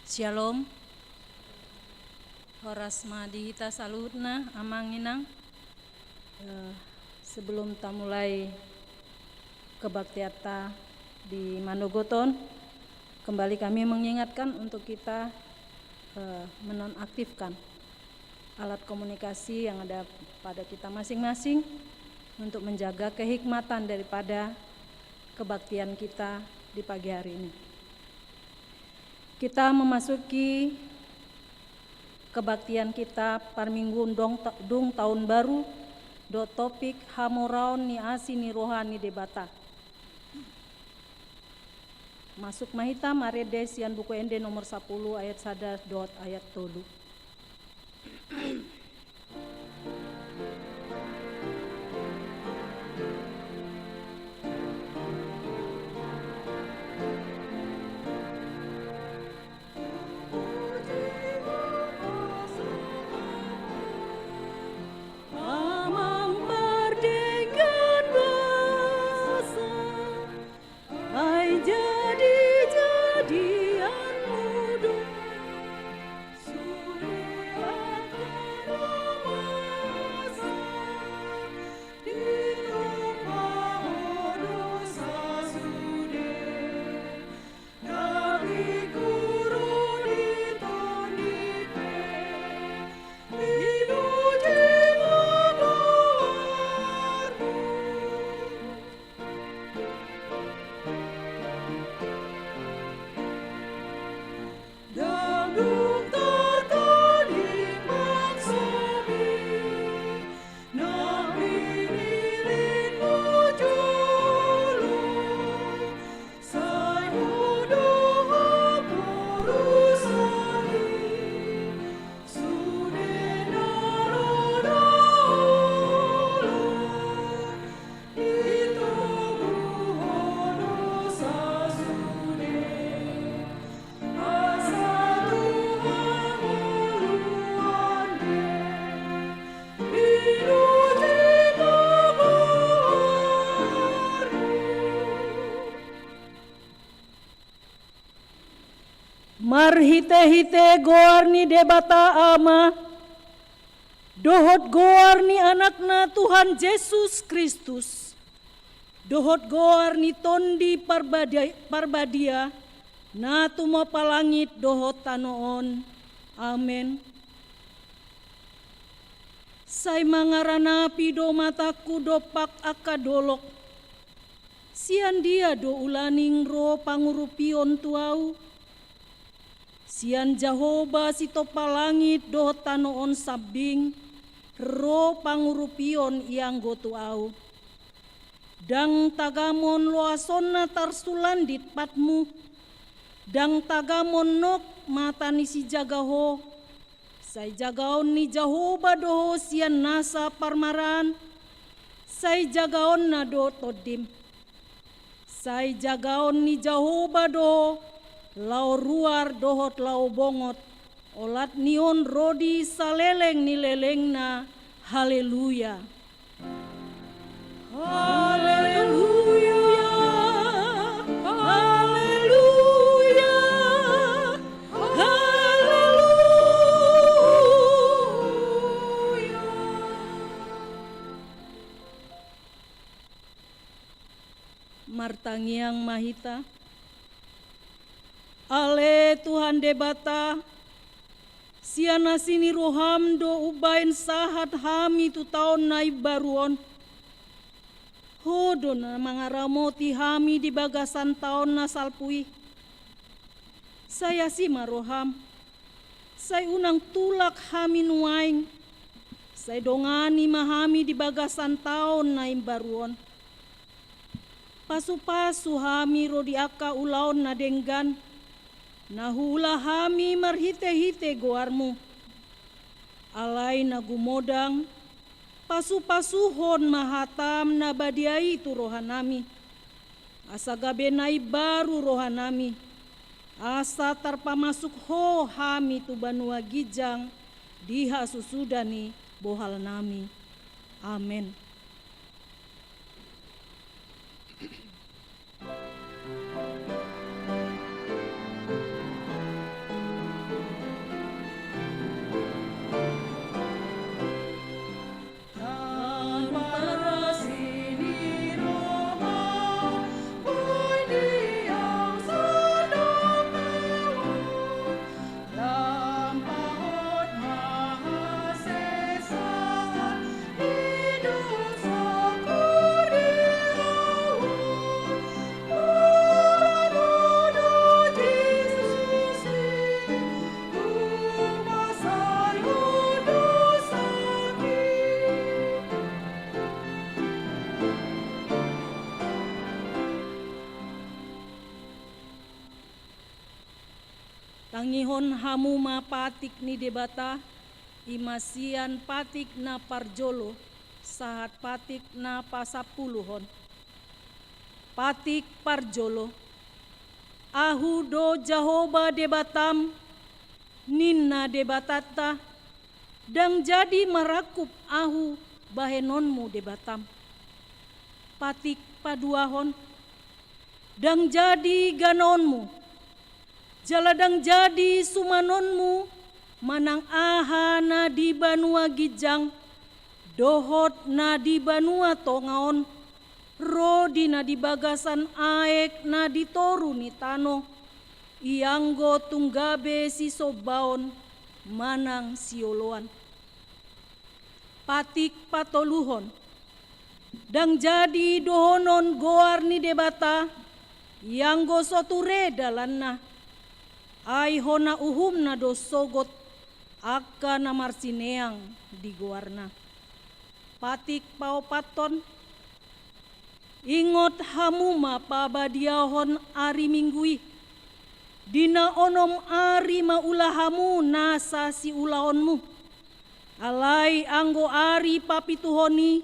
Shalom. Horas madihita saluhna amanginang. Sebelum ta mulai kebaktiata di Manogoton, kembali kami mengingatkan untuk kita menonaktifkan alat komunikasi yang ada pada kita masing-masing untuk menjaga kehikmatan daripada kebaktian kita di pagi hari ini. Kita memasuki kebaktian kita parminggu dung tahun baru do topik hamoraon ni asi ni rohani debata. Masuk mahita maredes yang buku ende nomor 10 ayat 1 dot ayat 3. Jadi hite goarni debata ama, dohot goarni anakna Tuhan Yesus Kristus, dohot goarni tondi parbadia, na tumo palangit dohot tanoon. Amen. Say mangaranapi do mataku dopak akadolok, sian dia do ulaning ro pangurupion tuau, sian Jahoba sito palangit do tanoon sabing, ro pangurupion iang go tuau. Dang tagamon loasonna tarsulandit patmu, dang tagamon nok mata ni si jagaho, say jagaon ni Jahoba doho sian nasa parmaran, say jagaon na do todim, say jagaon ni Jahoba doho lau ruar dohot lau bongot, olat nion rodi saleleng ni leleng na. Haleluya. Haleluya. Haleluya. Haleluya. Martangiang mahita, ale Tuhan debata, siana sini roham do ubain sahat hami tu tahun naib baruon. Hodo na mangaramoti hami di bagasan tahun na salpui. Saya si maroham, saya unang tulak hami nuaing, saya dongani mahami di bagasan tahun naib baruon. Pasu-pasu hami rodi aka ulaon na denggan, nahula hami marhite-hite goarmu. Alai nagumodang, pasu-pasuhon mahatam na badiai tu rohanami. Asa gabenai baru rohanami. Asa tarpamasuk ho hami tu banua gijang, diha susudani bohal nami. Amen. Tangihon hamu ma patik ni debata, imasian patik na parjolo, sahat patik na pasapuluhon. Patik parjolo, ahu do Jahoba debatam, ninna debatata, dang jadi marakup ahu bahenonmu debatam. Patik paduahon, dang jadi ganonmu, jaladang jadi sumanonmu, manang aha na di banua gijang, dohot na di banua tongaon, rodi na di bagasan aek na di toru ni tano, ianggo tunggabe si sobaon, manang sioloan. Patik patoluhon, dang jadi dohonon goar ni debata, ianggo soture dalanna, ai hona uhum na do sogot aka na marsineang di goarna. Patik paopaton, ingot hamuma pabadiahon ari minggui, dina onom ari maulahamu nasa si ulaonmu, alai anggo ari papituhoni,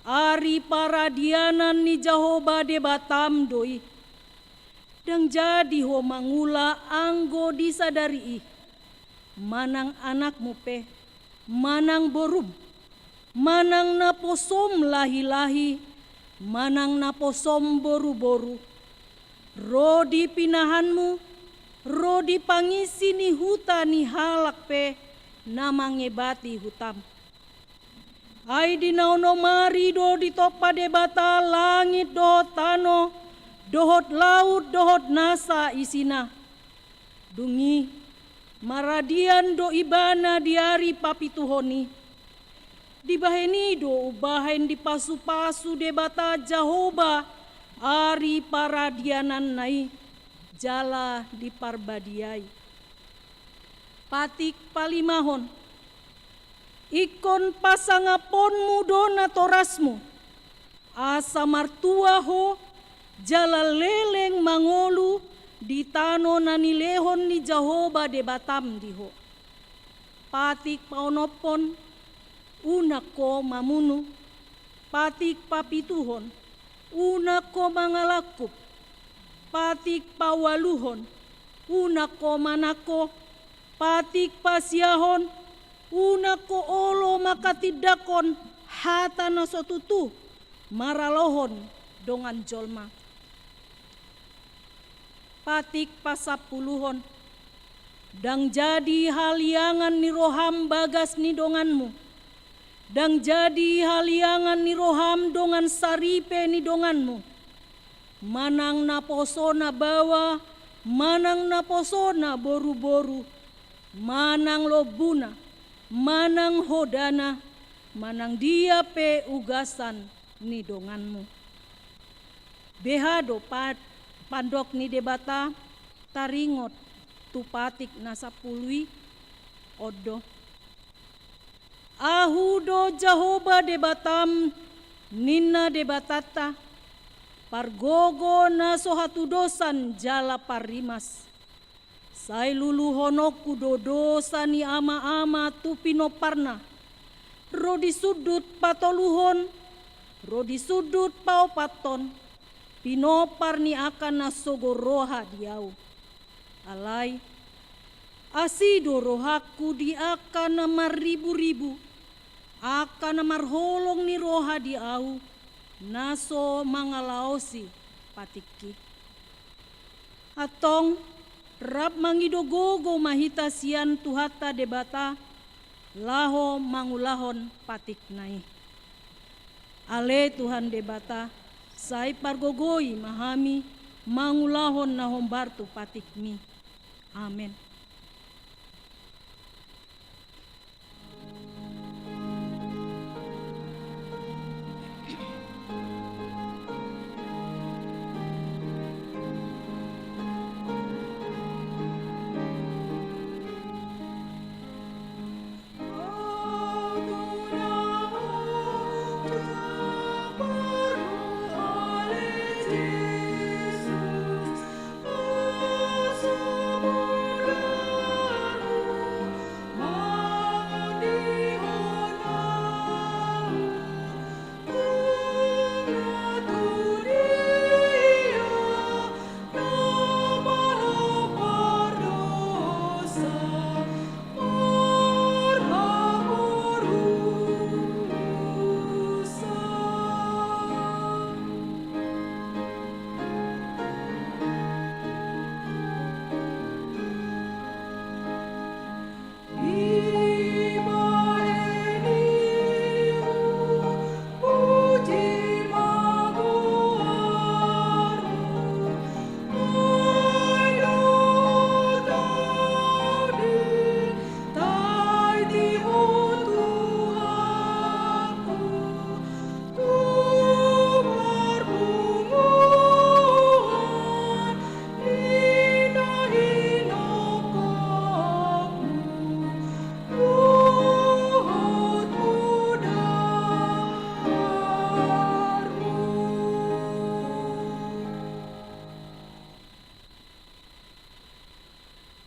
ari paradianan ni Jahoba debatam doi. Dang jadi ho mangula anggo disadari, manang anakmu pe, manang borum, manang naposom lahi-lahi, manang naposom boru-boru, rodi pinahanmu, Rodi pangisi ni huta ni halak pe namangebati hutam. Ai di naono mari do di topa debata langit dohot tano, dohot laut dohot nasa isina. Dungi maradian do ibana diari papituhoni. Dibaheni do ubahen di pasu-pasu debata Jahoba ari paradianan nai jala di parbadiai. Patik palimahon ikon pasangaponmu dona torasmu asa martua ho jala leleng mangolu di tano nanilehon ni Jahoba debatam diho. Patik paonopon una ko mamunu, patik papituhon, una ko mangalakup, patik pawaluhon, una ko manako, patik pasiahon, una ko olo makatidakon hata na sotutu, maralohon dongan jolma. Patik pasapuluhon, dang jadi haliangan ni roham bagas ni donganmu. Dang jadi haliangan ni roham dongan saripe ni donganmu. Manang naposona bawa, manang naposona boru-boru, manang lobuna, manang hodana, manang dia pe ugasan ni donganmu. Behado pandok ni debata taringot tupatik nasapului odo. Ahudo Jahoba debatam nina debatata pargogo na sohatudosan jala parimas. Sai luluhonoku dodosa ni ama-ama tu pinoparna. Rodi sudut patoluhon, rodi sudut paopaton, pinopar ni akan nasogoroha diau. Alai asido rohaku di akan namar ribu-ribu, akan marholong ni roha di au, naso mangalaosi patiki. Atong rap mangidogogo mahita sian tuhata debata, laho mangulahon patik nai. Ale Tuhan debata, sai pargogoi mahami, mangulahon na hombartu patik mi. Amen.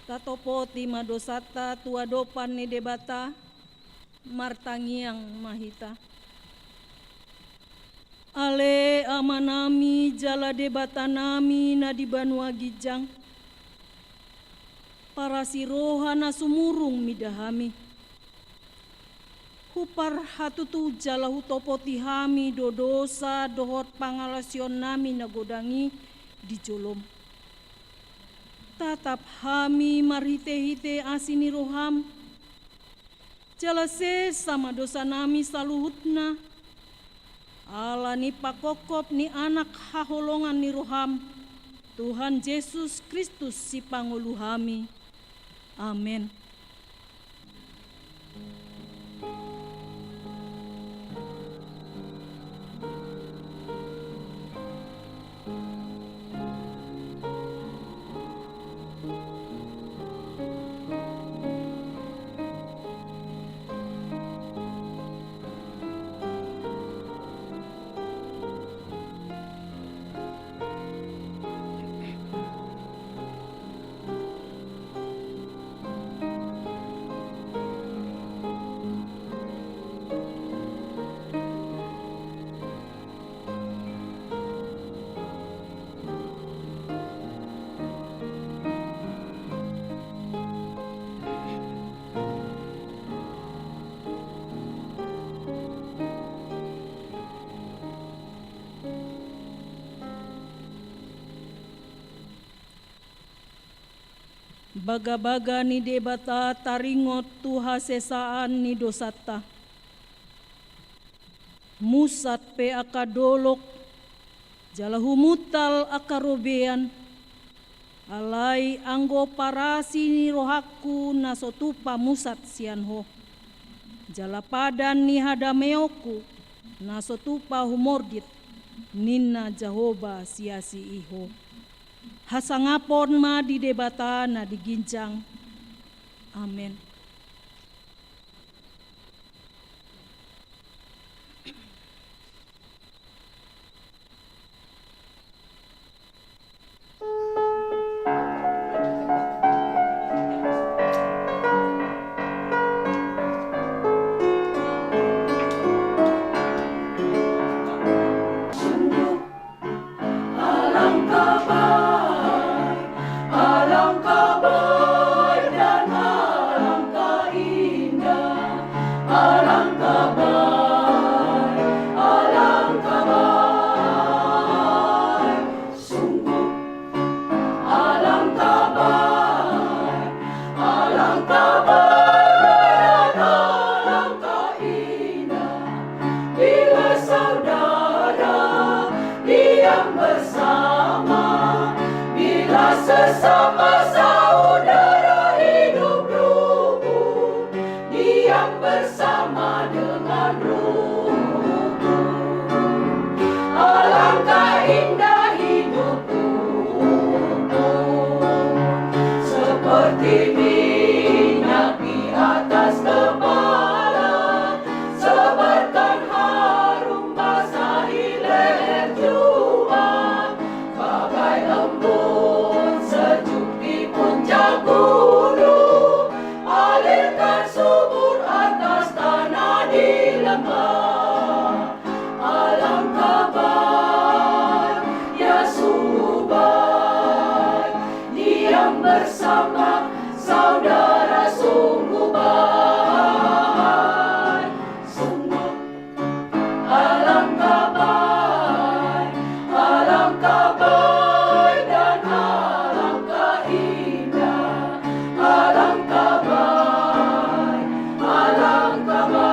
Tatopoti madosata tua dopan ni debata martangiang mahita. Ale amanami jala debata nami na di Banua Gijang. Para siroha na sumurung midahami. Hupar hatutu jala hutopoti hami dodosa dohot pangalasion nami na godangi di jolom. Tatap hami marhite-hite asini roham, jalase sama dosa nami saluhutna, ala ni pakokop ni anak haholongan ni roham, Tuhan Yesus Kristus si pangulu hami. Amin. Baga-baga ni debata taringot tuha sesaan ni dosata. Musat pe akadolok, jalahumutal akarobean, alai anggo parasi ni rohaku nasotupa musat sianho. Jalapadan ni hadameoku nasotupa humordit, ninna Jahoba siasi iho. Hasangapon ma di debata na digincang. Amin. Sesama saudara hidup rukun, diam bersama dengan rukun. Alangkah indah hidup rukun, seperti minyak di atas kepala, sebarkan harum basahi leher jua, bagai embun sejuk di puncak gunung, alirkan subur atas tanah di lembah. Alangkah baik, ya sungguh baik, diam bersama saudara sungguh baik. Sungguh alangkah baik, alangkah baik dan alangkah indah. Alangkah baik, alangkah baik.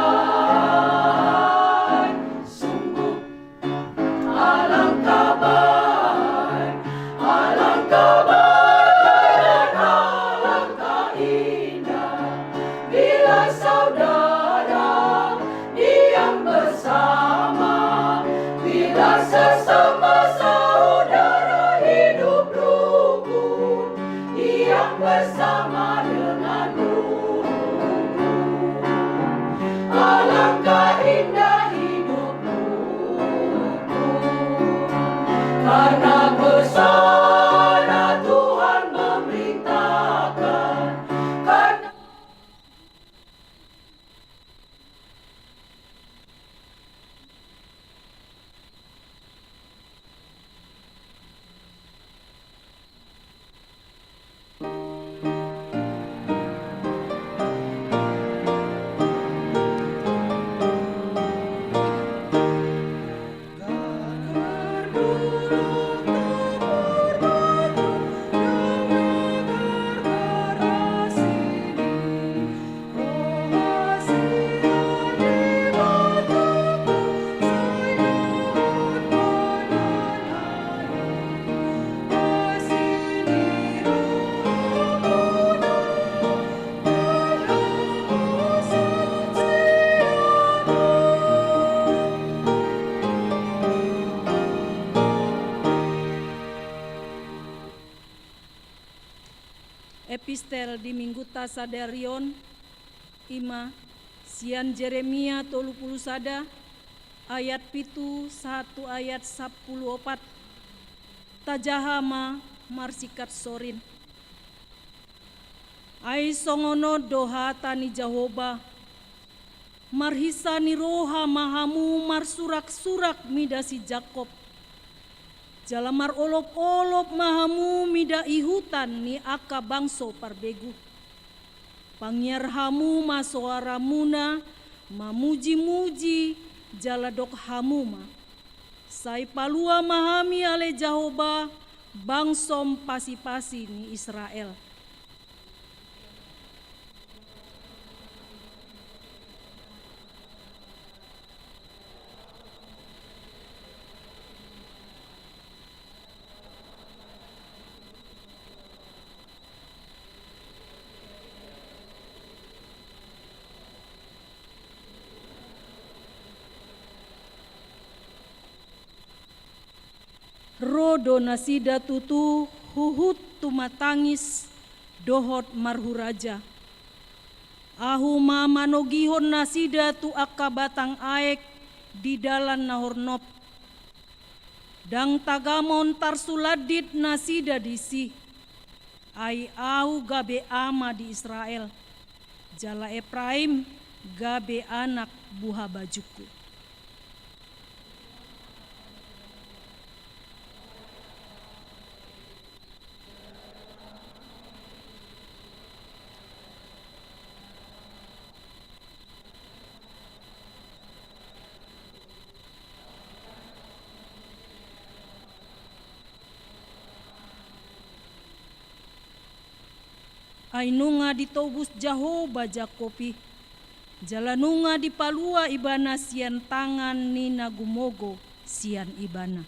Kristel di Mingguta Sadarion, ima sian Jeremia 30 ayat pitu 1 ayat 10 tajahama marsikat sorin. Ai songono doha tani Jahoba, marhisa ni roha mahamu marsurak-surak midasi Jakob. Jalamar olop-olop mahamu mida ihutan ni aka bangso parbegu. Pangyarhamu masoaramuna mamuji-muji jaladok hamuma. Sai palua mahami ale Jahoba bangsom pasi-pasi ni Israel. Rodo nasida tutu huhut tumatangis dohot marhuraja. Ahu mamanogihon nasida tu akka batang aek di dalan nahornop. Dang tagamon tarsuladit nasida disi. Ai ahu gabe ama di Israel. Jala Efraim gabe anak buah bajuku. Ainunga ditobus Jahoba Jakopi, jalanunga dipalua ibana sian tangan ni nagumogo sian ibana.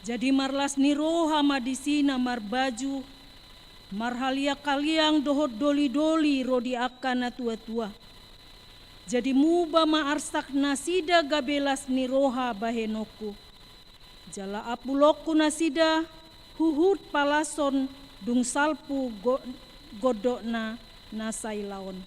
Jadi marlas niroha madisina marbaju, marhalia kaliang dohot doli-doli rodi akana tua-tua. Jadi muba maarsak nasida gabelas niroha bahenoku. Jala apuloku nasida huhut palason dung salpu godokna nasailaon.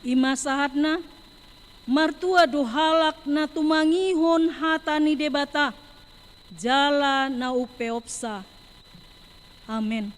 Ima sahatna martua dohalak na tumangihon hatani debata jala na upeopsa. Amen.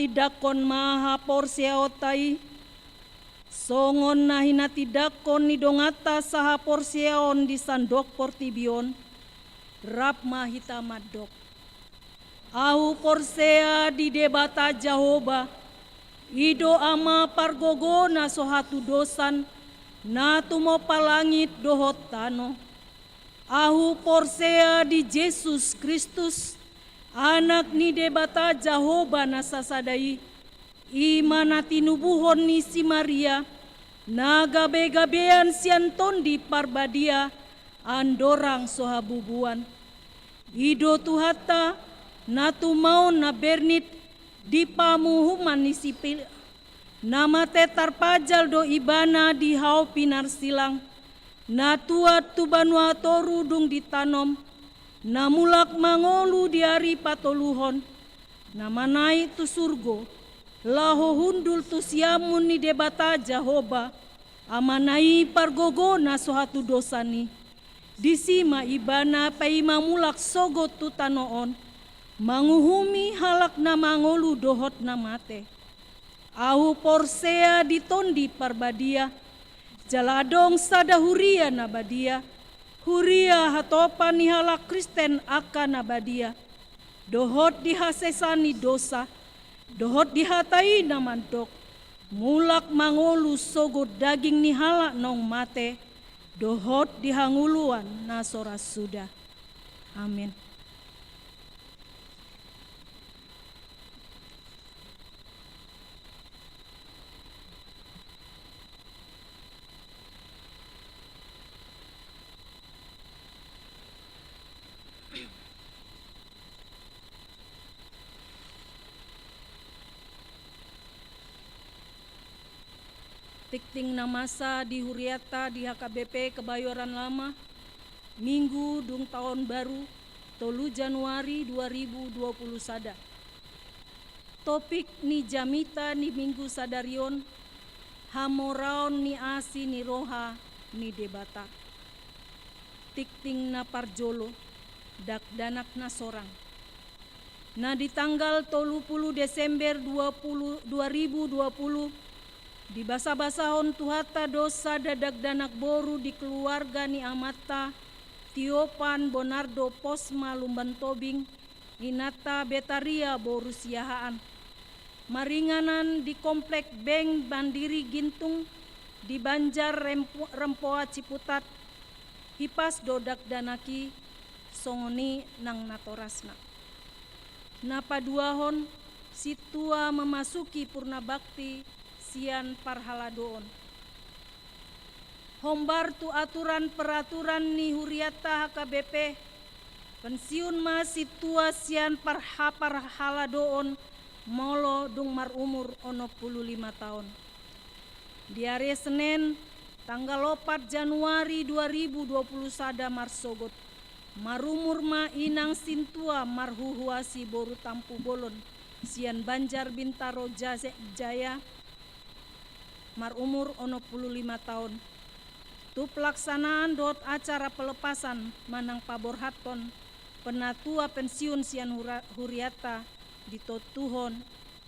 tidakon maha porsiaotai, songon na hinatidakon ni dongata saha porsiaon di sandok portibion, rap mahita madok. Ahu porsea di debata Jahoba, ido ama pargogo na sohatu dosan, na tumo palangit dohot tano. Ahu porsea di Yesus Kristus, anak ni debata Jahoba na sasadai, imana tinubuhon ni si Maria, na gabe-gabean sianton di parbadia, andorang sohabubuan. Ido tuhata, na tumau na bernit, di pamuhuman ni sipil, nama tetar pajal do ibana di hau pinar silang, na tuat tu banua toru dung ditanom, na mulak mangolu di hari patoluhon, na manai tu surgo, laho hundul tu siamun ni debata Jahoba, amanai pargogo na sohatu dosani, disima ibana paima mulak sogot tu tanoon, manguhumi halak na mangolu dohot na mate. Ahu porsea ditondi parbadia, jaladong sada huria na badia, huria hatopa ni halak Kristen akan na badia, dohot dihasesani dosa, dohot dihatai na mantok, mulak mangolu sogot daging ni halak nong mate, dohot dihanguluan na soras sudah. Amin. Tikting na masa di Huriata di HKBP Kebayoran Lama, Minggu dung tahun baru 3 Januari 2020 sada. Topik ni jamita ni minggu sadarion, hamoraon ni asi ni roha ni debata. Tikting na parjolo, dak danak na sorang. Na di tanggal 30 Desember 2020, di basa-basahon tuhata dosa dadak danak boru di keluarga ni amata, Tiopan Bonardo Posma Lumban Tobing, Inata Betaria boru siahaan. Maringanan di komplek Bank Mandiri Gintung, di Banjar Rempoa Ciputat, hipas dodak danaki, songoni nang natorasna. Napaduahon, situa memasuki purna bakti, sian parhaladoon. Hombar tu aturan peraturan ni Huriata HKBP, pensiun masih tua sian parhaladoon, molo dung marumur 65 tahun. Di hari Senin, tanggal 4 Januari 2020 sada marsogot, marumur ma inang sintua marhuhuasi boru tampu bolon, sian Banjar Bintaro Jaya, marumur 65 tahun. Tu pelaksanaan dot acara pelepasan manang paborhaton penatua pensiun sian Huriata di totuhon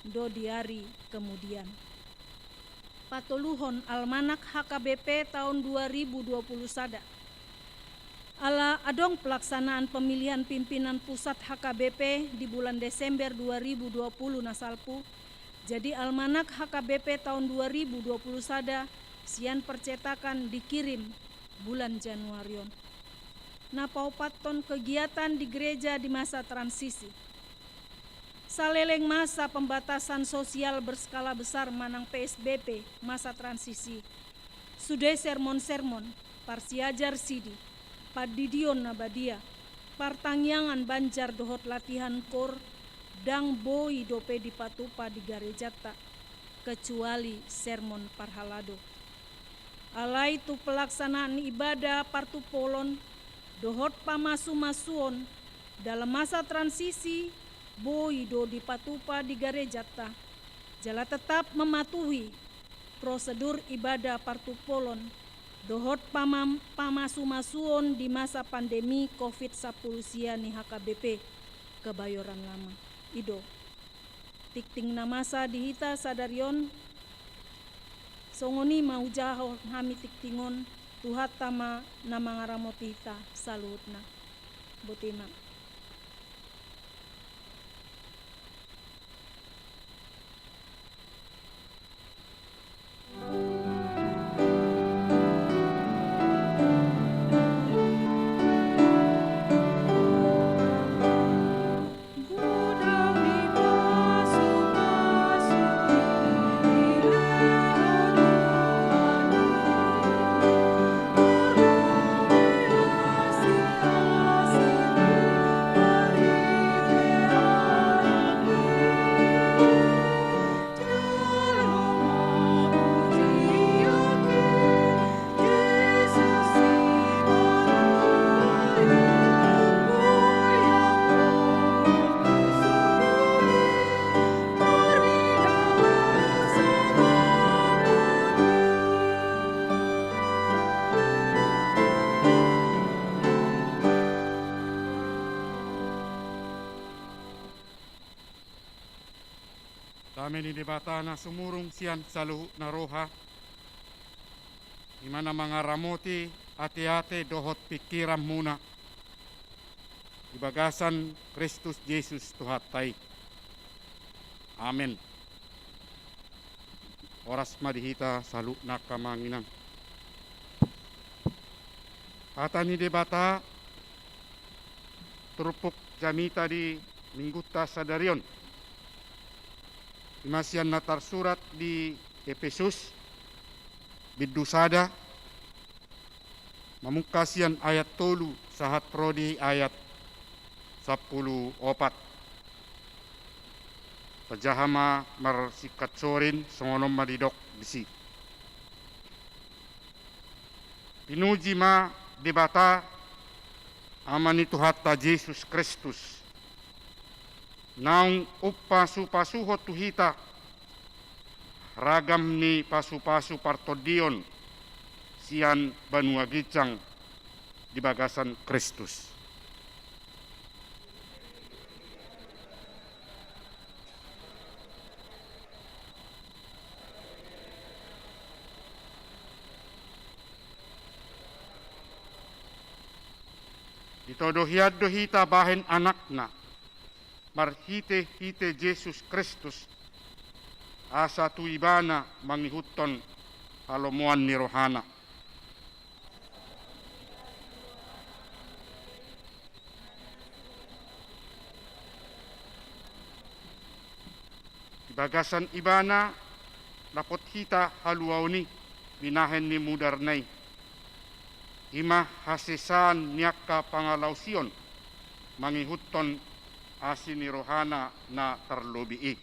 do diari kemudian. Patoluhon Almanak HKBP tahun 2020 sada. Ala adong pelaksanaan pemilihan pimpinan pusat HKBP di bulan Desember 2020 nasalpu. Jadi Almanak HKBP tahun 2020 sada sian percetakan dikirim bulan Januarion. Napaupaton kegiatan di gereja di masa transisi. Saleleng masa pembatasan sosial berskala besar manang PSBB masa transisi. Sudah sermon-sermon, parsiajar sidi, padidion nabadia, partangyangan Banjar dohot latihan kor, dang boi dope di patupa di garejata, kecuali sermon parhalado. Alai tu pelaksanaan ibadah partu polon, dohot pamasu-masuon, dalam masa transisi, boi do di patupa di garejata, jala tetap mematuhi prosedur ibadah partu polon, dohot pamasu-masuon di masa pandemi COVID-19 sian ni HKBP Kebayoran Lama. Ido. tikting na masa dihita sa daryon. Songoni maujaho hami tiktingon tuhat tama na mga ramotita salut na. Butina. Kami ni debata na sumurong siyan sa luho na roha. Ima na mga ramoti, ate-ate dohot pikiram muna. Ibagasan Kristus Jesus tuhatay. Amen. Oras madihita sa luho na kamanginang. Ata ni debata, turupok jamita di mingguta sa daryon. Imasyan na tarsurat di Epesus, bidusada, mamungkasyan ayat 3 sahat prodi ayat 14. Pajahama marsikat sorin songonom madidok bisi. Pinuji ma debata aman itu hatta Jesus Kristus. Naung uppa-supasuhot tuhita ragam ni pasu-pasu partodion sian banua gicang di bagasan Kristus. Ditodohiad dohita bahen anakna marhite-hite Jesus Kristus asa tuibana mangihuton halomuan ni rohana. Bagasan ibana dapat hita haluaw ni binahen ni mudarnay. Ima hasisan niyaka pangalausion mangihuton asin ni rohana na terlobii.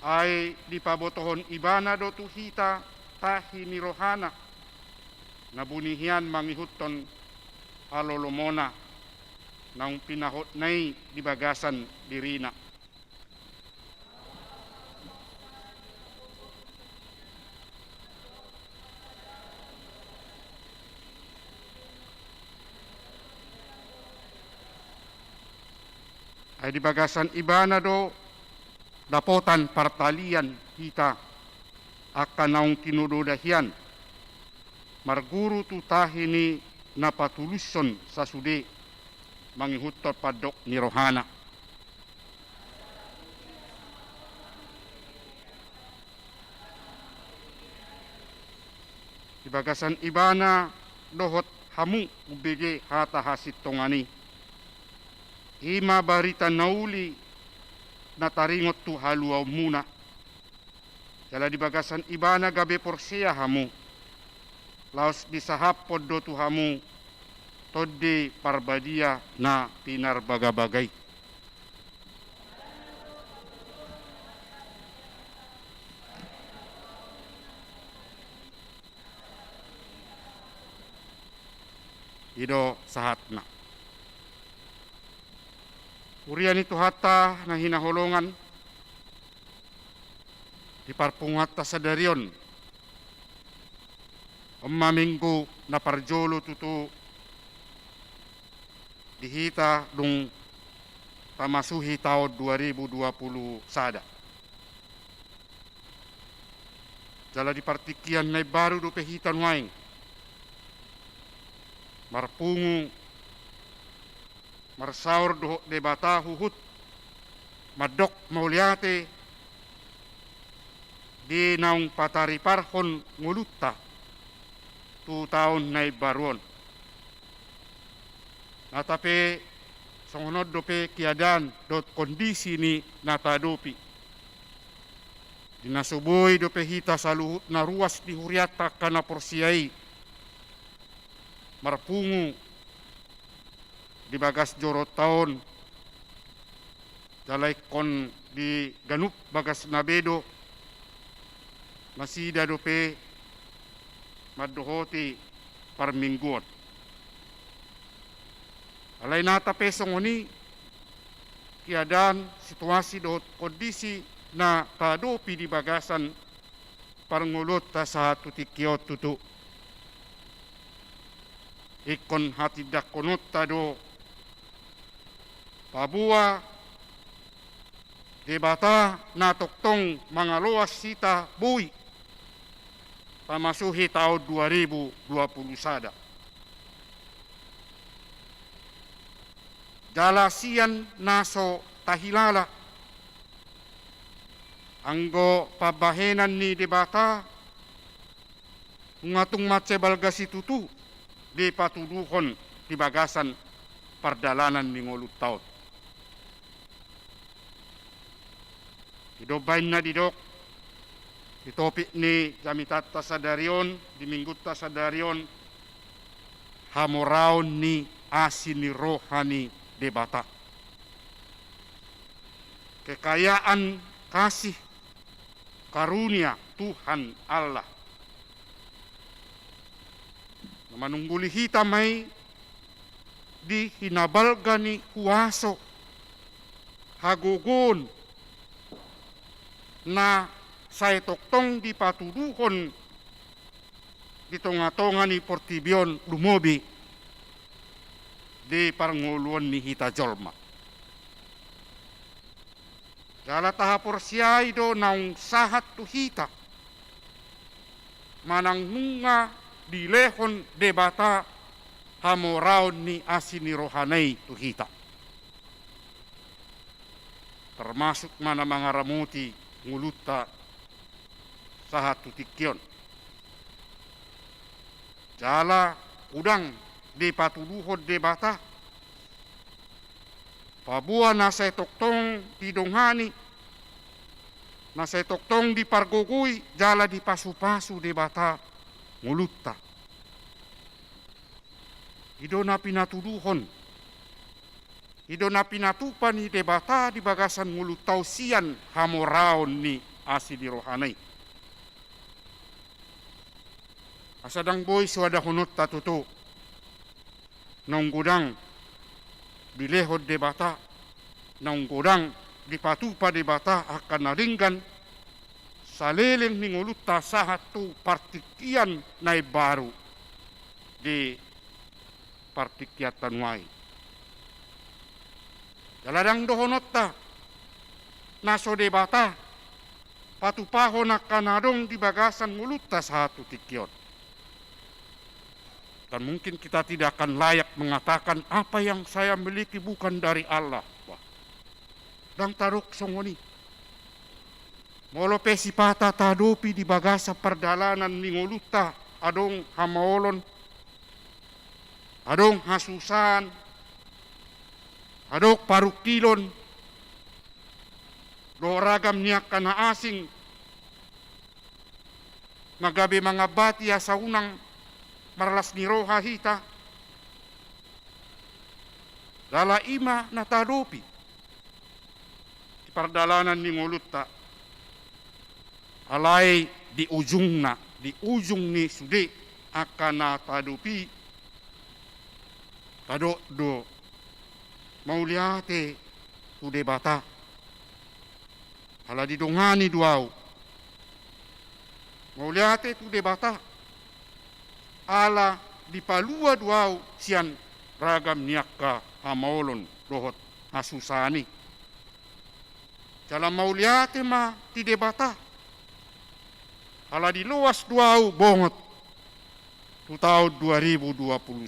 Ay dipabotohon ibana do tuhita tahi ni rohana nabunihian mangihuton alolomona nang pinahot nay di bagasan dirina. Ay di bagasan ibana do dapotan partalian kita akan naung kinudodahian marguru tu tahini napatuluson sa sude mangihutot padok ni rohana. Di bagasan ibana dohot hamu ubege hata hasit tongani. Ima barita nauli na taringot tu haluaw muna. Kala di bagasan ibana gabe porsia hamu. Laos disahapod do tu hamu todde parbadia na pinarbagabagay. Ido sahat na. Urian itu hata na hinahulungan di parpungat ta sa daryon. Minggu na parjolo tutu dihita dong tamasuhi tahun 2020 sada. Jala di partikian na baru do pehitan waing. Marpungu marsaur do debata huhut madok mauliate di naung patari parhon ngulutta tu tahun na baruon. Natape songonod dope kiadan dot kondisi ni natadopi. Dinasuboy dope hita sa luhut na ruas di huriata kana porsiay. Marpungu di bagas jorot taon. Dalay kon di ganup bagas nabedo. Masida dope madohoti parmingguon. Alay natape songoni kiadan situasi dot kondisi na tadopi di bagasan parngulot ta sa tutikiot tutu. Ikon hati dakonot tado pabua debata na toktong mga luas sita buwi pamasuhi tahun 2020 sada. Jalasian naso tahilala anggo pabahenan ni debata ngatung matsebal gasitutu di patuduhon di bagasan pardalanan ni ngulut taon. Idobain na didok ditopik ni jamitata sa darion di minggutta sa darion hamoraon ni asini rohani debata. Kekayaan kasih karunia Tuhan Allah manungguli hita may di hinabalga ni kuwaso hagugon na sa toktong di patuduhon di tonga-tonga ni Portibion lumobi di parnguluan ni hita jolma. Jala tahapor siyay do naung sahat tu hita manang nunga di lehon debata hamoraon ni asini rohanay tu hita. Termasuk mana mga ramuti nguluta sahat tu tikyon. Jala udang di patuduhon debata pabua nasa toktong tidonghani nasa toktong di pargugui jala di pasu-pasu debata ngulutta. Ido na pinatuduhon. Ido na pinatupan ni debata di bagasan ngulutaw siyan hamoraon ni asini rohanay. Asadang boy suada hunot tatuto. Naung gudang bilehod debata. Naung gudang dipatupa debata akan naringgan saleleng ni ngulutta sahat tu partikian na baru di partikiatan wai. Daladang dohonot ta naso debata patupaho na kanadong di bagasan ngulutta sahat tu tikyon. Dan mungkin kita tidak akan layak mengatakan apa yang saya miliki bukan dari Allah. Wah. Dang taruk songoni. Molo pesi pata tadopi di bagasa perdalanan ni ngulutta adong hamaolon, adong hasusan, adong parukilon, do ragam niya kana asing, magabi mga bati sa unang marlas ni roha hita, dala ima na tadopi di perdalanan ni ngulutta. Alay di ujung ni sude akan natadupi kado do mauliate tu debata ala di dongani duau mauliate tu debata ala di palua duau sian ragam niakka hamaolon dohot hasusani. Dalam mauliate ma ti debata. Ala di luas duau bongot tu tahun 2020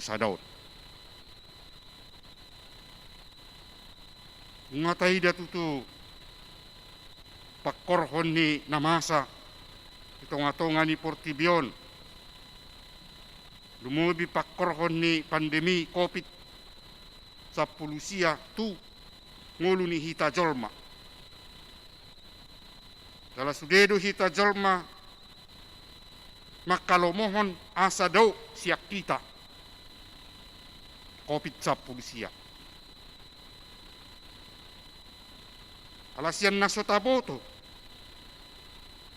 sadaut. Ngatai da tutu pakorhon ni namasa itong-atongan ni Portibion. Lumubi pakorhon ni pandemi COVID sa pulusia tu ngulu ni hita jolma. Dala sudedo hita jolma makalomohon asa daw siyak kita COVID sa pulusia. Alasian naso taboto.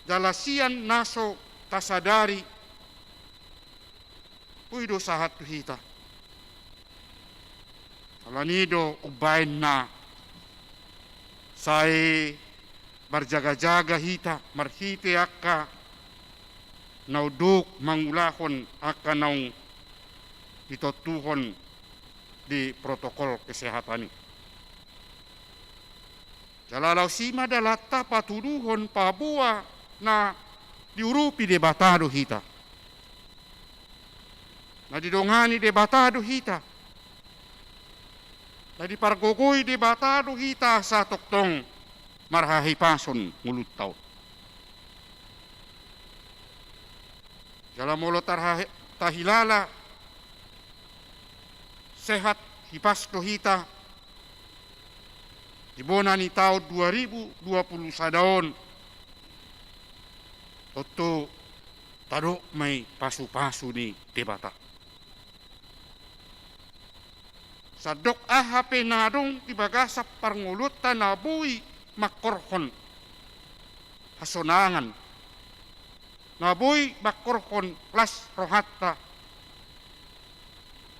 Dalasian naso tasadari. Uido sahat tu hita. Alanido ubain na. Say berjaga-jaga hita. Marhite akka. Nauduk mangulahon akka naung itotuhon di protokol kesehatan ini. Jalalau sima dalata patuduhon pabua na diurupi debatado hita. Na didongani debatado hita. Na dipargogoi debatado hita sa toktong marhahipason mulut tao. Jalamolo tahilala sehat hipasto hita. Ibona ni tahun 2020 sadaon. Toto tado may pasu-pasu ni debata. Sadok ahape nadong tibagasap parngulutan na buhi makorhon. Hasonangan. Nabuhi makorhon plus rohatta.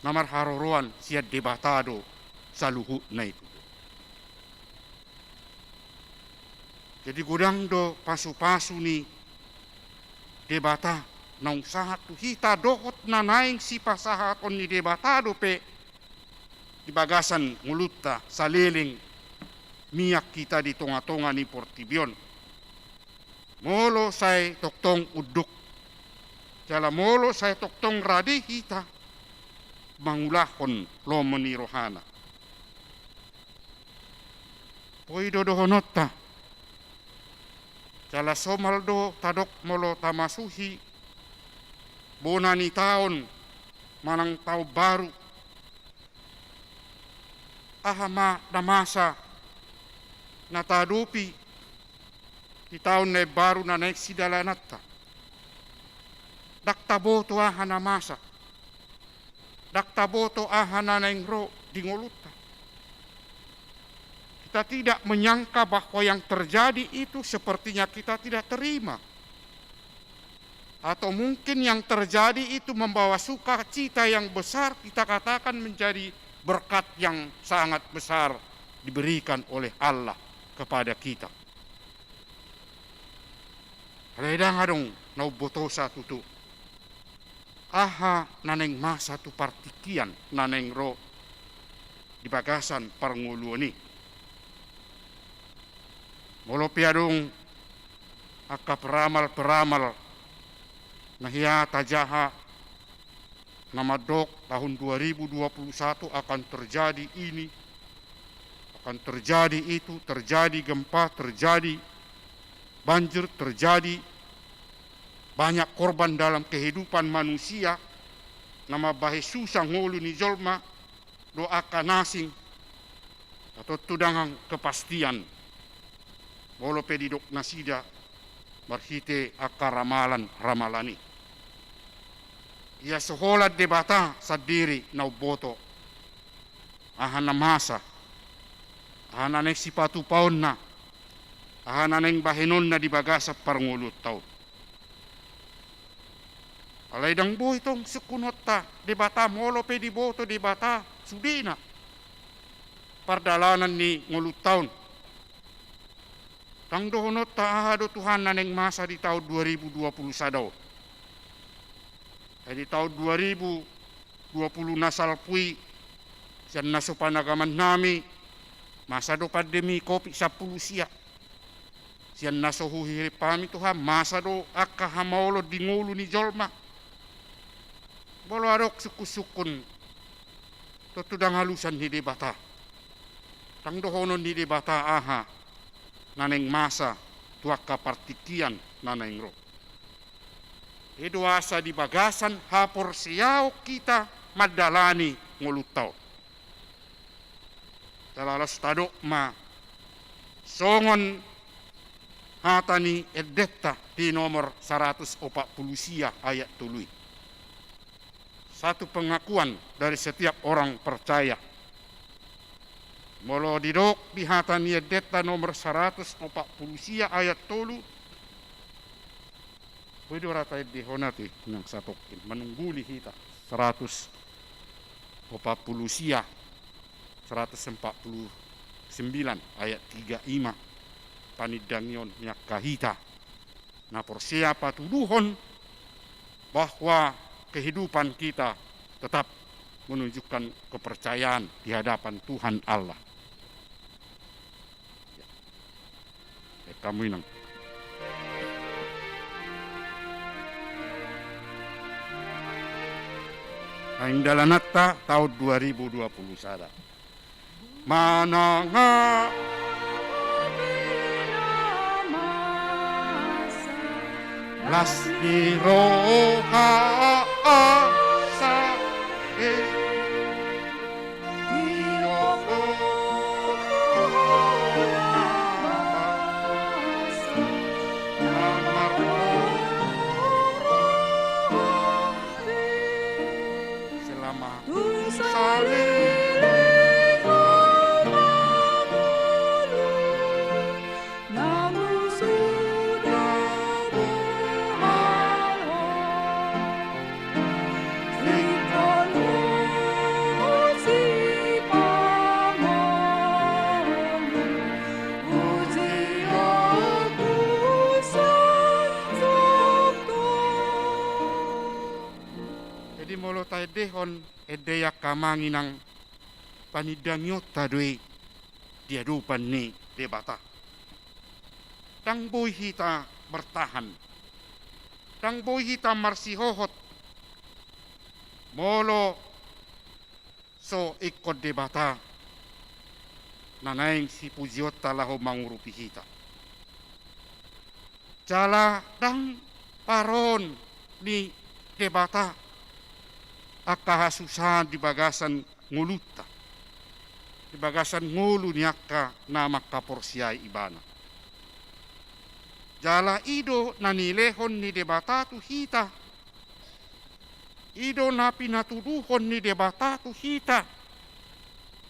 Namarharuruan siya debatado sa luhu na ito. Jadi gudang do pasu-pasu ni debata naung sahat tu hita dohot na naing si pasahaton ni debatado pe di bagasan ngulutta saliling miyak kita di tonga-tonga ni Portibion. Molo say toktong uduk. Jala molo say toktong radi hita mangulahon lomo ni rohana. Poi dodohonota. Jala somaldo tadok molo tamasuhi bona ni taon manang tao baru ahama damasa na tadupi di taon na baru na naik sidalanata daktaboto aha namasa daktaboto aha na naingro dingoluta. Kita tidak menyangka bahwa yang terjadi itu sepertinya kita tidak terima. Atau mungkin yang terjadi itu membawa sukacita yang besar, kita katakan menjadi berkat yang sangat besar diberikan oleh Allah kepada kita. Redang adong naubotosa tutu. Aha naneng masa tu partikian naneng ro di bagasan parngulu ni. Molo piadong akka peramal-peramal nahiya tajaha namadok tahun 2021 akan terjadi ini, akan terjadi itu, terjadi gempa, terjadi banjir, terjadi banyak korban dalam kehidupan manusia. Nama bahe susah ngulu ni jolma doakan nasing atau tudangang kepastian. Bolo pedidok nasida marhite akka ramalan-ramalani. Ia seholat debata sadiri nauboto. Ahana masa. Ahana nek sipatu paon na. Ahana neng bahenon na di bagasap parngulut tao. Alay dang buhay tong sukunot ta. Debata molo pediboto debata sudina. Pardalanan ni ngulut taon. Tang dohonot taahado Tuhan na neng masa di tahun 2020 sadaw. Di tahun 2020 nasal pui siyan naso panagaman nami masa do pandemi COVID 10 siya. Siyan naso huhiri pami Tuhan masa do akka hamaulo di ngulu ni jolma. Bolo adok suku-sukun tutudang halusan ni debata. Tang dohonon ni debata aha naneng masa tuaka partikian naneng ro. Edo asa di bagasan hapor siyaw kita madalani ngulutaw. Talalas tadok ma songon hatani edetta di nomor 140 ayat tului. Satu pengakuan dari setiap orang percaya. Molo didok di hatani edetta nomor 140 ayat tulu. Pwede rata di honati ng satokin menungguli hita 140 149 ayat 35 panidangyon niya kahita na porsiapa tuduhon bahwa kehidupan kita tetap menunjukkan kepercayaan di hadapan Tuhan Allah. Kamu inang. Aing dalanata tahun 2020 sada. Mananga lasti roha asa dehon edeya kamanginang panidangyo tadui diadupan ni debata. Tang boy hita bertahan. Tang boy hita marsihohot. Molo so ikod debata. Nanaing si pujiot talaho mangurupi hita. Jala dang paron ni debata. Akahasusahan di bagasan nguluta. Di bagasan ngulu niyaka nama kaporsiay ibana. Jala ido nanilehon ni debata tu hita. Ido na pinatuduhon ni debata tu hita.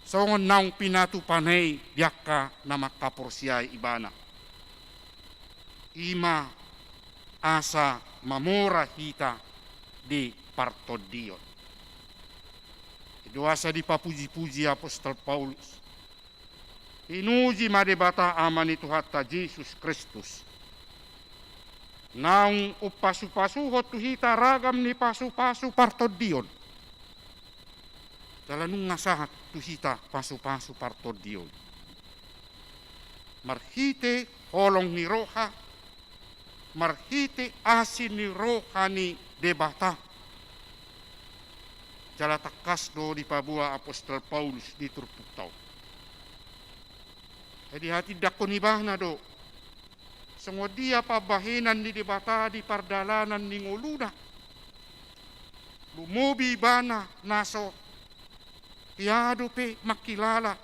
Songon naung pinatu panay yaka nama kaporsiay ibana. Ima asa mamora hita di partodion. Doasa di papuji-puji Apostol Paulus. Inuji madebata aman itu hatta Yesus Kristus. Naung upasu-pasuhot tuhita ragam ni pasu-pasu partodion. Dalanung ngasahat tuhita pasu-pasu partodion. Marhite holong ni roha. Marhite asin ni roha ni debata. Jala takas do di pabua Apostol Paulus di turputau. Jadi hati dakon ibahna do. Semua dia pabahinan di debata di pardalanan ni nguluna. Lumubi bana naso. Tiado pe makilala.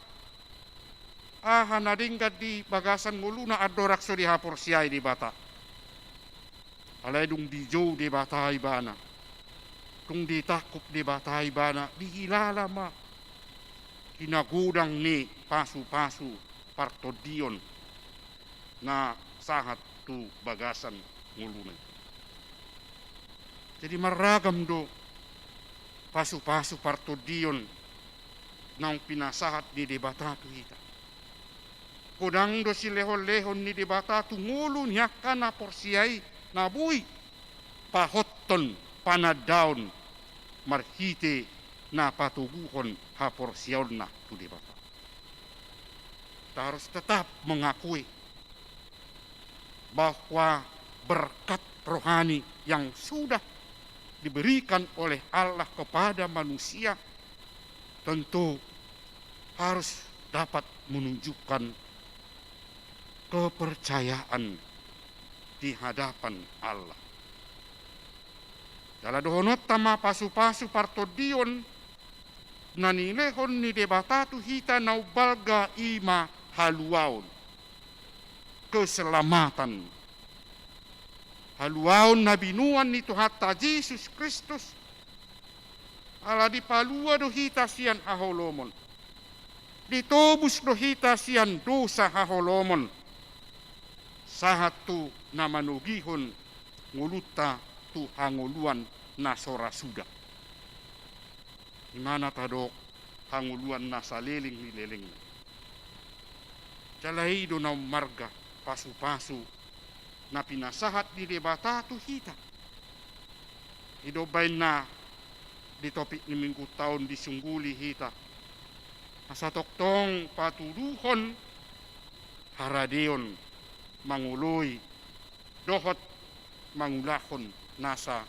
Aha nadingkat di bagasan nguluna adorak so di hapor siay di bata. Alay dung di jo di bata ibana. Kung ditakop di batay bana, dihilala ma. Kinagudang ni pasu-pasu partodion na sahat tu bagasan ngulunan. Jadi maragam do pasu-pasu partodion nang pinasahat di debata tu hita. Kodang do si lehon-lehon ni debata tu ngulun yakka na porsiay na buy pahotton panadaon marhite na patuguhon haporsiyon na tu debata. Kita harus tetap mengakui bahwa berkat rohani yang sudah diberikan oleh Allah kepada manusia tentu harus dapat menunjukkan kepercayaan di hadapan Allah. Dala dohonot tama pasu-pasu partodion nanilehon ni debatatu hita naubalga ima haluaon keselamatan. Haluaon na binuan ni Tuhata Yesus Kristus ala di palua do hita sian haholomon. Ditobus do hita sian dosa haholomon. Sahatu na manugihon nguluta tu hanguluan na sorasuda. Imana tadok hanguluan na saliling ni leling. Jalaido na marga pasu-pasu na pinasahat di debata tu hita. Idobay na di topik ni minggu taon disungguli hita. Asa toktong patuduhon haradeon manguloy dohot mangulahon nasa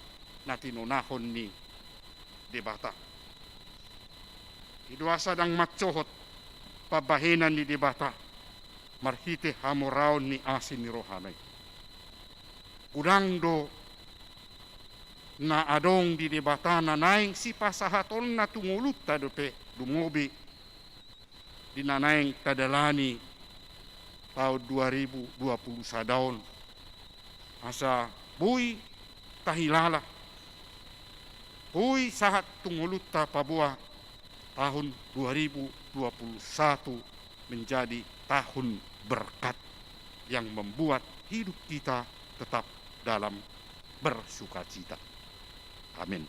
natinunahon ni debata. Iduasa dang matsohot pabahinan ni debata marhite hamoraon ni asin ni rohanay. Udang do na adong di debata na naing si pasahaton na tumulut tadope dumobi dinanaing tadalani tahun 2020 sadaon asa buy tahilala buy sahat tumulut ta pabuah tahun 2021 menjadi tahun berkat yang membuat hidup kita tetap dalam bersukacita. Amin.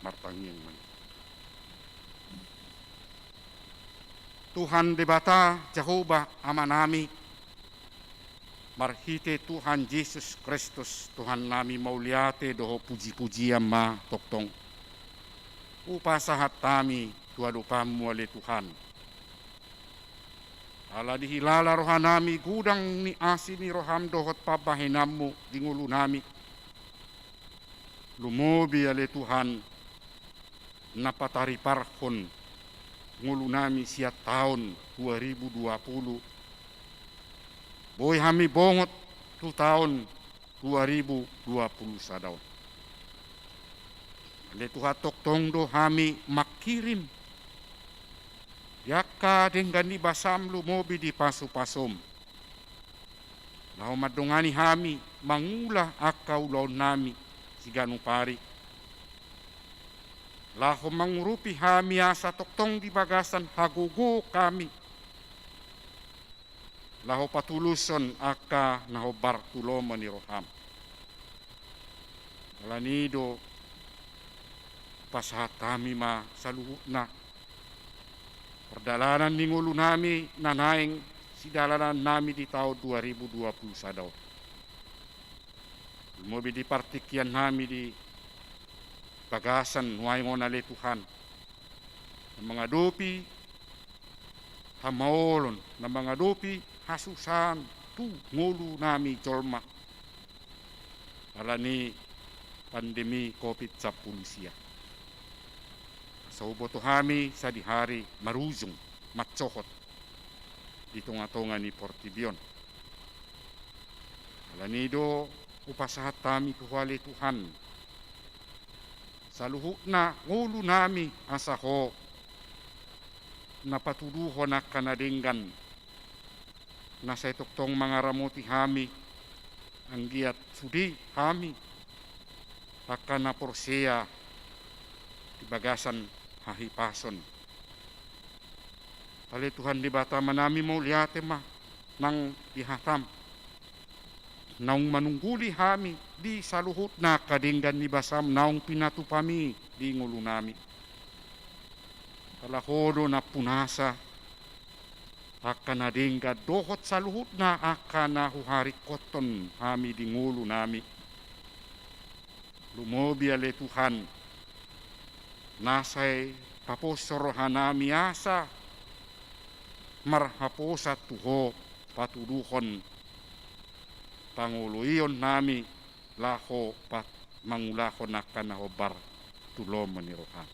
Martangiang man. Tuhan debata Jehovah amanami marhite Tuhan Yesus Kristus Tuhan nami mauliate doho puji-pujian ma toktong upasahat kami tuadupamu oleh Tuhan. Ala dihilala rohanami gudang ni asini roham dohot pabahinammu di ngulu nami. Lumobi oleh Tuhan napatari parhon ngulu nami siat tahun 2020. Boy hami bongot tu tahun 2020 sadaw. Le Tuhan toktong do hami makirim. Yaka dengan ni basam lumobi di pasu-pasom. Lau madongani hami mangulah akau lau nami siganu pari. Lahu mangurupi hami asa toktong di bagasan hagugo kami. Lahu patuluson aka naho bartulomo ni roham. Alanido pasahat kami ma saluhu na. Perdalanan ni ngulu nami nanaing si dalanan nami di tahun 2020 sadaw. Lumobi di partikian nami di bagasan waingon ale Tuhan. Na mga dopi hamaolon, na mga dopi hasusan tu ngulu nami jolma. Alani pandemi COVID-19 siya. Sa uboto hami sa dihari maruzong matsohot di tunga-tunga ni Portibion. Alanido upasahat kami kuhali Tuhan. Sa luhuk na ngulu nami asaho napatuduho na kanadinggan na sa itoktong mga ramuti hami ang giat sudi hami akan na porseya di bagasan hahipason. Pali Tuhan di bata manami mo liate ma nang dihatam. Naung manungguli hami di saluhut na kadinggan ni basam naung pinatupami di ngulu nami. Kalahodo na punasa akan nadingga dohot saluhut na akan na huhari koton hami di ngulu nami. lumobi ale Tuhan, nasay paposorohan nami asa, marhaposat tuho patuduhon, panguluyon nami laho pat mangulahon akan nahobar tulom menirohan.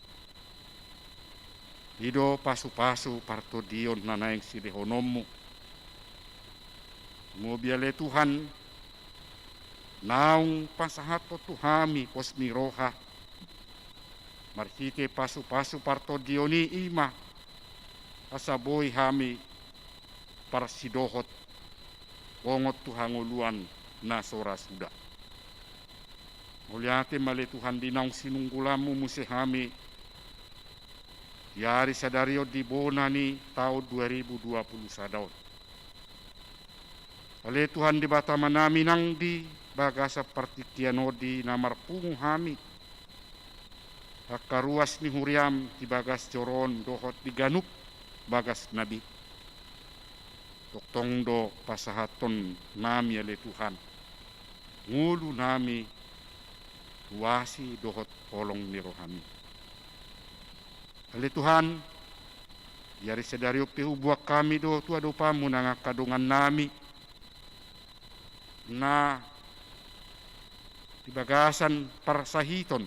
Ido pasu-pasu parto dion nanaing sidehonomu. Mobiale Tuhan, naung pasahat po tuhami pos miroha. Marhike pasu-pasu parto dioni ima. Asaboy hami para sidohot. Wongot tuhanguluan na sora suda. Mulyate male Tuhan dinaung sinunggulamu musihami. Yari sadario di Bonani tahun 2020 sadaon. Oleh Tuhan di Batama nami nang di bagasa partikiano di namar pungu hami. Hakaruas ni huriam di bagas coron dohot di ganup bagas nabi. Doktong do pasahaton nami oleh Tuhan. Ngulu nami wasi dohot polong nirohami. Oleh Tuhan, yari sedario pihu buat kami do tu ado pamu nang kadungan nami na di bagasan parsahiton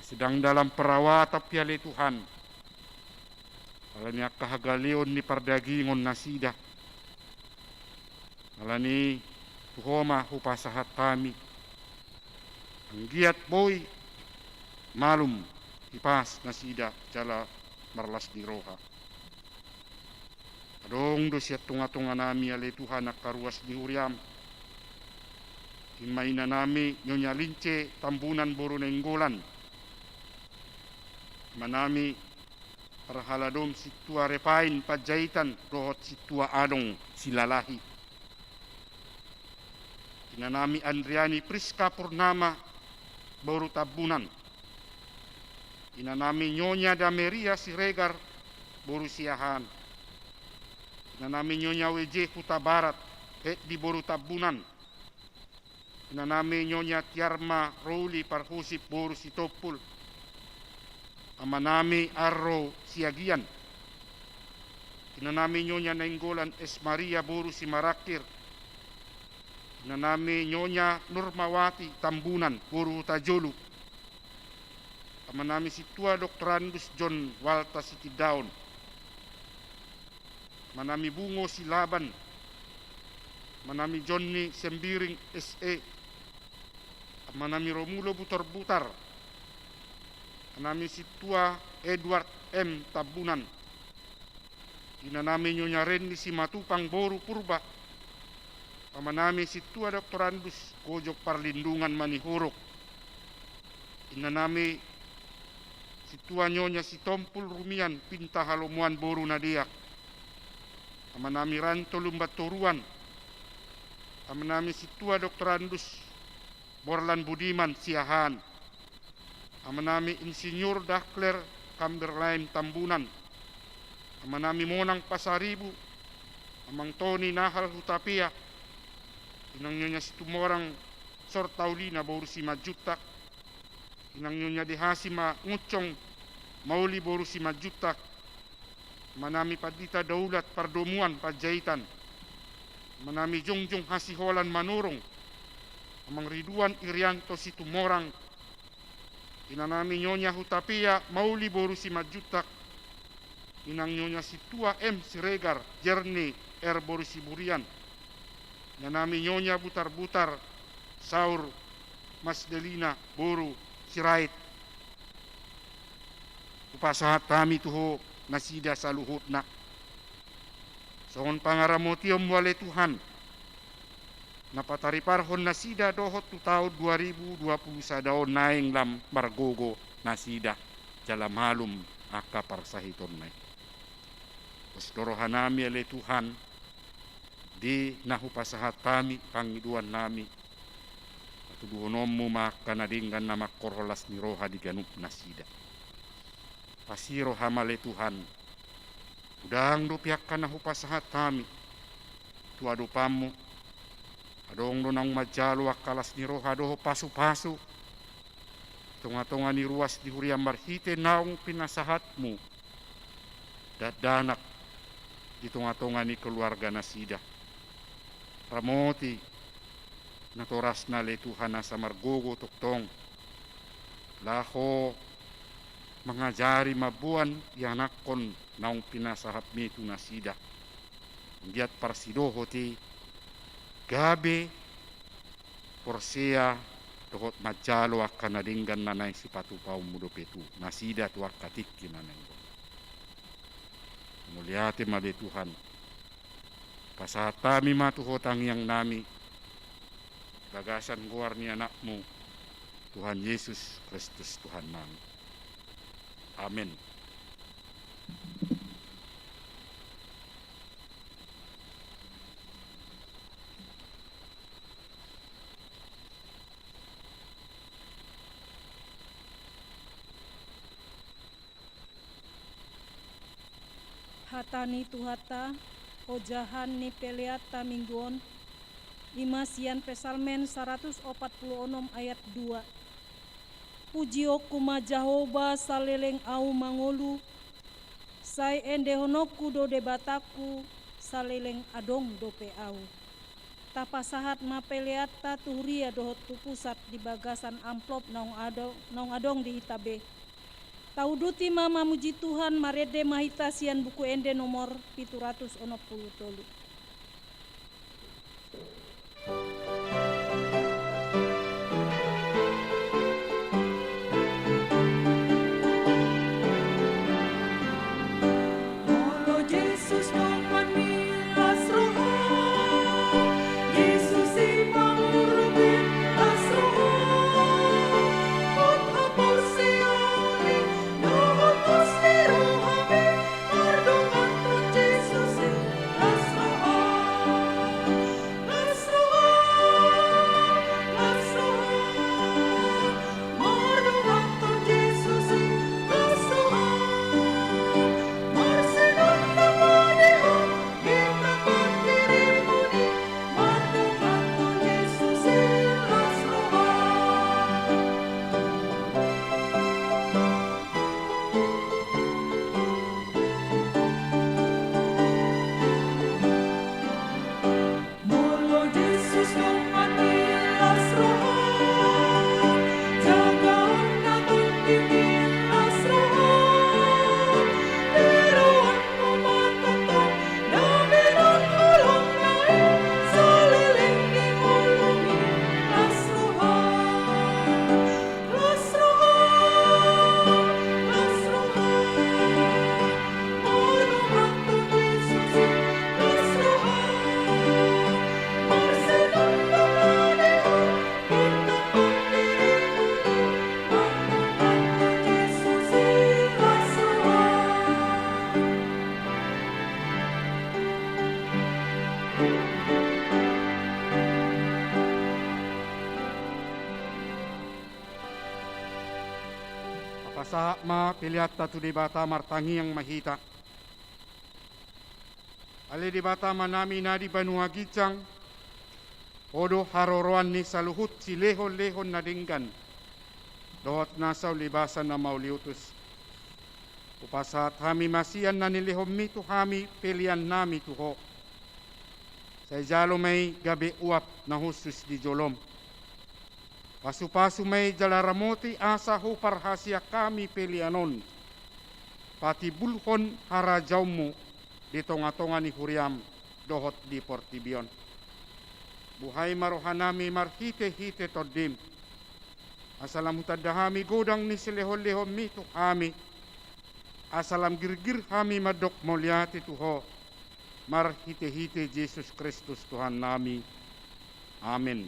sedang dalam perawatan piale Tuhan. Alani kahagalion ni pardagingon nasida. Alani tuhoma hupasahat kami. Ang giat boy malum ipas nasida jala marlas di roha. Adong do siya tunga-tunga nami ale Tuhan nakaruas di uriam. Himaina nami nyonya lince tambunan boro nenggolan. Manami parhaladom situa repain pajaitan dohot situa adong silalahi. Inanami Andriani Priska Purnama boro tabunan. Inanami Nyonya Dameria Siregar Borusiahan. Inanami Nyonya WJ Kuta Barat di Boru Tabunan. Inanami Nyonya Tiarma Rowli Parhusip Boru Sitopul. Amanami Arro Siagian. Inanami Nyonya Nainggolan Es Maria Boru Simarakir. Inanami Nyonya Nurmawati Tambunan Boru Tajolu. Amanami situa Dr. Andus John Walta Siti Daun. Manami Bungo Silaban. Manami Johnny Sembiring SE. Manami Romulo Butar-Butar. Manami situa Edward M. Tabunan. Inanami Nyonya Renny Simatupang Boru Purba. Amanami situa Dr. Andus Kojok Parlindungan Manihuruk. Inanami situa Nyonya si Tompul Rumian Pinta Halomuan Boru Nadiak. Amanami Ranto Lumbat Toruan. Amanami situa Dr. Andus Borlan Budiman Siahan. Amanami Insinyur Dakler Kamberlain Tambunan. Amanami Monang Pasaribu. Amang Tony Nahal Hutapia. Inang Nyonya si Tumorang Sortaulina Boru si Majutak. Inang Nyonya Dehasima Ngucong Mauli Boru si Majutak. Manami Padita Daulat Pardomuan Pajaitan. Manami Jongjong Hasiholan Manurong. Amang Ridwan Irianto si Tumorang. Inanami Nyonya Hutapia Mauli Boru si Majutak. Inang Nyonya si Tua M Siregar Jerni Boru si Burian. Inanami Nyonya Butar-Butar Saur Mas Delina Boru Sirait. Upasahat kami tuho nasida sa luhut na. Sohon pangaramotiom wale Tuhan. Napatariparhon nasida dohot tu tahun 2020 sadaon naing lam margogo nasida jalam halum aka parsahiton nai. Usdorohan nami ale Tuhan di nahupasahat kami pangiduan nami. Tuduhonommu makanadinggan na makorholas ni roha di ganup nasida. Pasiro hamale Tuhan. Udang do pihak ka nahupasahat kami. Tuado pamu Adong do nang majalo akalas ni roha doho pasu-pasu. Tunga-tunga ni ruas di huriam marhite naung pinasahatmu. Dadanak di tunga-tunga ni keluarga nasida. Ramoti natoras na le Tuhan na sa margogo tuktong. Laho mengajari mabuan yanakon naung pinasahap mitu nasida. Giat parsidoho ti gabe porsia dohot majalo akan nadinggan nanay si patupau mudo petu nasida tuak katikki nanay ko. Muliate mabe Tuhan. Pasatami matuhotang yang nami bagasan guar ni anakmu Tuhan Yesus Kristus Tuhan nami. Amin. Hatani tuhata, ojahan ni peleata mingguon, imasian pesalmen 146 ayat 2. Pujio kuma Jahoba saleleng au mangolu, sai ende honoku do debataku, saleleng adong dope au. Tapasahat mapeleata tuhuria dohot tupusat di bagasan amplop naung adong di hitabe. Tauduti mama muji Tuhan marede mahitasian buku ende nomor 760 tolu. Pasaha ma piliata tu di bata martangi yang mahita. Ale di bata manami na di banua gicang. Odo haroroan ni saluhut si lehon-lehon na dinggan. Dohot nasaw libasan na mauliutus. Upasat hami masian na nilihom mitu hami pilian nami tuho. Sa jalo may gabi uap na husus di jolom. Pasu-pasu may jalaramoti asa hupar hasia kami pelianon. Pati bulhon harajaumu di tonga-tonga ni huriam dohot di portibion. Buhay marohanami marhite-hite todim. Asalam hutadahami godang ni silehon-lehon mitu kami. Asalam girgir hami madok moliati tuho. Marhite-hite Yesus Kristus Tuhan nami. Amin.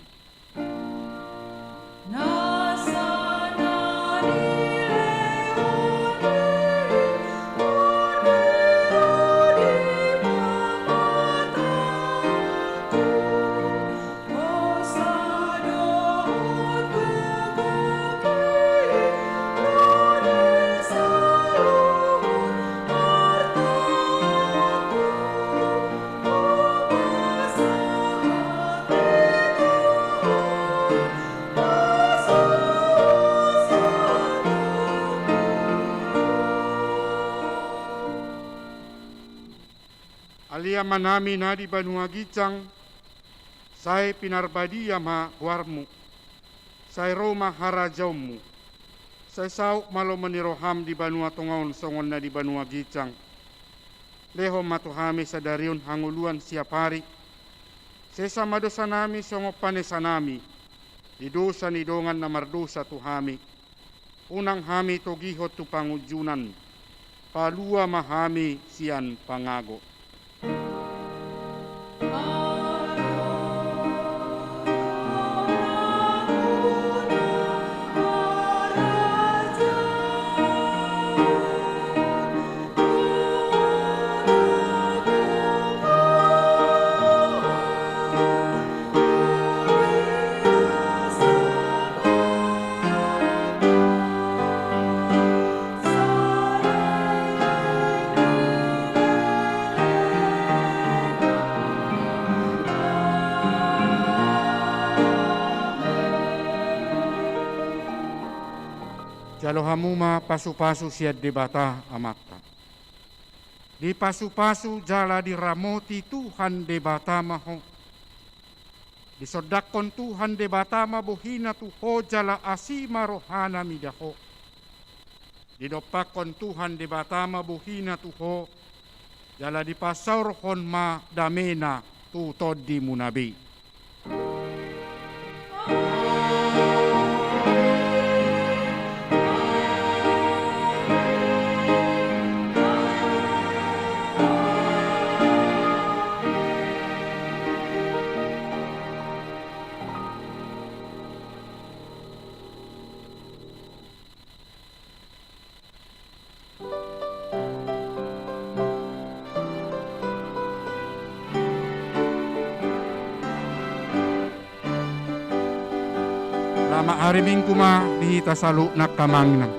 Saya manami na di Banua Gicang, saya pinarbadia ma warmu, saya Roma harajaumu, saya sauk malo maniroham di Banua Tongaon songon na di Banua Gicang. Leho matuhami sa darion hanguluan siap hari, sesa madosa nami songo panesanami, idosa nidongan na mardosa tuhami, unang hami togihot tu pangujunan, palua mahami sian pangago. Jalo hamuma pasu-pasu siad debata amatta. Di pasu-pasu jala diramoti Tuhan debata maho. Disodakon Tuhan debata mabuhina tuho jala asima rohana midaho. Didopakon Tuhan debata mabuhina tuho jala dipasaurhon ma damena tutod di munabi. Lama ariming kuma dihita salu nakamangnang.